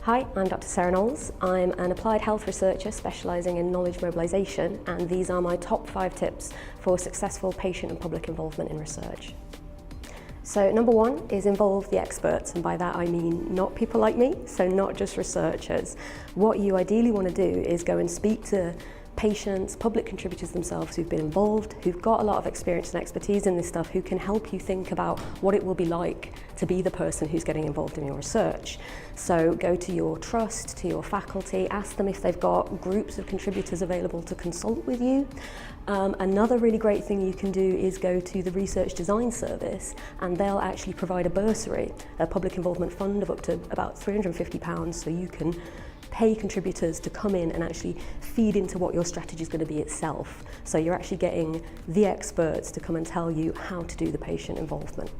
Hi, I'm Dr. Sarah Knowles. I'm an applied health researcher specialising in knowledge mobilisation, and these are my top 5 tips for successful patient and public involvement in research. So number 1 is involve the experts, and by that I mean not people like me, so not just researchers. What you ideally want to do is go and speak to patients, public contributors themselves who've been involved, who've got a lot of experience and expertise in this stuff, who can help you think about what it will be like to be the person who's getting involved in your research. So go to your trust, to your faculty, ask them if they've got groups of contributors available to consult with you. Another really great thing you can do is go to the Research Design Service, and they'll actually provide a bursary, a public involvement fund of up to about £350, so you can pay contributors to come in and actually feed into what your strategy is going to be itself. So you're actually getting the experts to come and tell you how to do the patient involvement.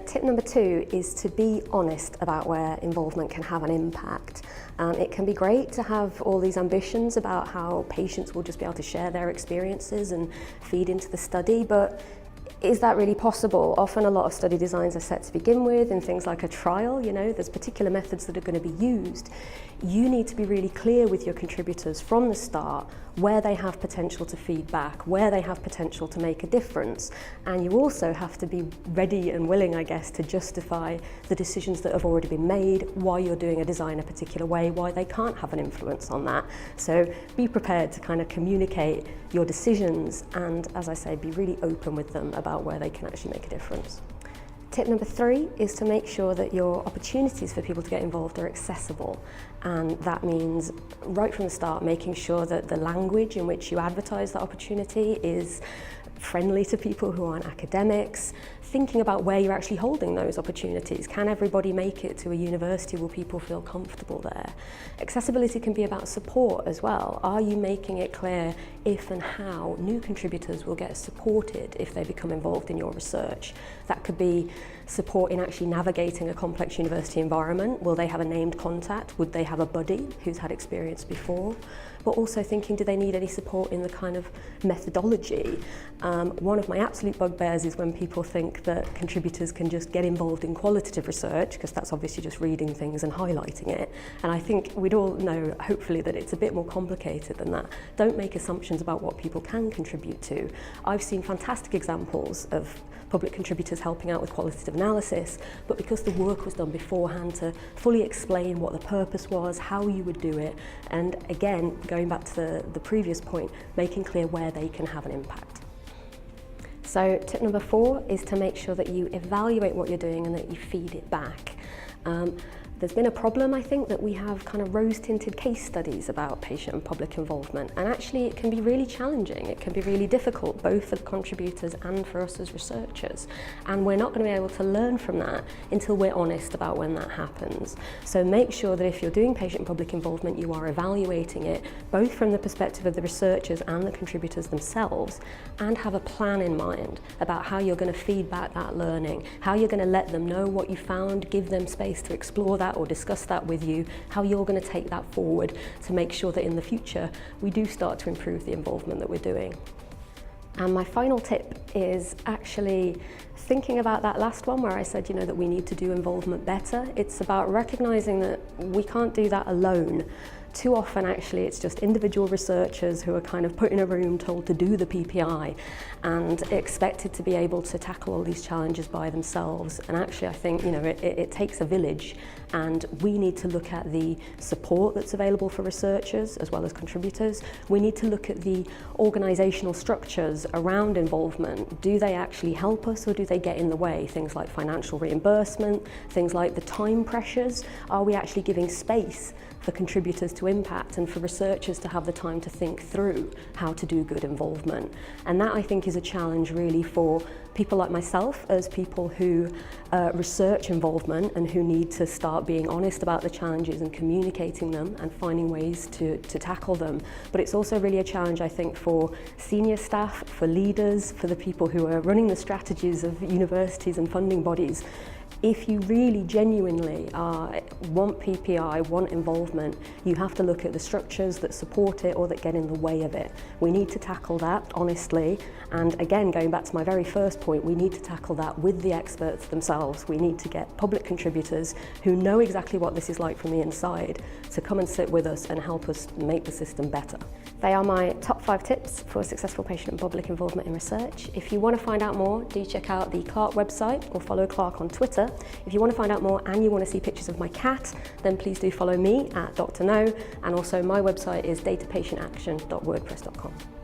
Tip number 2 is to be honest about where involvement can have an impact. It can be great to have all these ambitions about how patients will just be able to share their experiences and feed into the study, but is that really possible? Often a lot of study designs are set to begin with in things like a trial, there's particular methods that are going to be used. You need to be really clear with your contributors from the start where they have potential to feed back, where they have potential to make a difference. And you also have to be ready and willing, I guess, to justify the decisions that have already been made, why you're doing a design a particular way, why they can't have an influence on that. So be prepared to kind of communicate your decisions and, as I say, be really open with them about where they can actually make a difference. Tip number 3 is to make sure that your opportunities for people to get involved are accessible, and that means right from the start making sure that the language in which you advertise that opportunity is friendly to people who aren't academics, thinking about where you're actually holding those opportunities. Can everybody make it to a university? Will people feel comfortable there? Accessibility can be about support as well. Are you making it clear if and how new contributors will get supported if they become involved in your research? That could be support in actually navigating a complex university environment. Will they have a named contact? Would they have a buddy who's had experience before? But also thinking, do they need any support in the kind of methodology? One of my absolute bugbears is when people think that contributors can just get involved in qualitative research, because that's obviously just reading things and highlighting it. And I think we'd all know, hopefully, that it's a bit more complicated than that. Don't make assumptions about what people can contribute to. I've seen fantastic examples of public contributors helping out with qualitative analysis, but because the work was done beforehand to fully explain what the purpose was, how you would do it, and again, going back to the previous point, making clear where they can have an impact. So tip number 4 is to make sure that you evaluate what you're doing and that you feed it back. There's been a problem, I think, that we have kind of rose-tinted case studies about patient and public involvement, and actually it can be really challenging. It can be really difficult, both for the contributors and for us as researchers, and we're not going to be able to learn from that until we're honest about when that happens. So make sure that if you're doing patient and public involvement, you are evaluating it both from the perspective of the researchers and the contributors themselves, and have a plan in mind about how you're going to feed back that learning, how you're going to let them know what you found, give them space to explore that or discuss that with you, how you're going to take that forward to make sure that in the future we do start to improve the involvement that we're doing. And my final tip is actually thinking about that last one where I said, that we need to do involvement better. It's about recognizing that we can't do that alone. Too often, actually, it's just individual researchers who are kind of put in a room told to do the PPI and expected to be able to tackle all these challenges by themselves. And actually, I think, it takes a village, and we need to look at the support that's available for researchers as well as contributors. We need to look at the organizational structures around involvement. Do they actually help us, or do they get in the way? Things like financial reimbursement, things like the time pressures. Are we actually giving space for contributors to impact and for researchers to have the time to think through how to do good involvement? And that, I think, is a challenge really for people like myself as people who research involvement and who need to start being honest about the challenges and communicating them and finding ways to tackle them. But it's also really a challenge, I think, for senior staff, for leaders, for the people who are running the strategies of universities and funding bodies. If you really genuinely want PPI, want involvement, you have to look at the structures that support it or that get in the way of it. We need to tackle that honestly, and again, going back to my very first point, we need to tackle that with the experts themselves. We need to get public contributors who know exactly what this is like from the inside to come and sit with us and help us make the system better. They are my top 5 tips for successful patient and public involvement in research. If you want to find out more, do check out the Clark website or follow Clark on Twitter. If you want to find out more and you want to see pictures of my cat, then please do follow me at Dr. No, and also my website is datapatientaction.wordpress.com.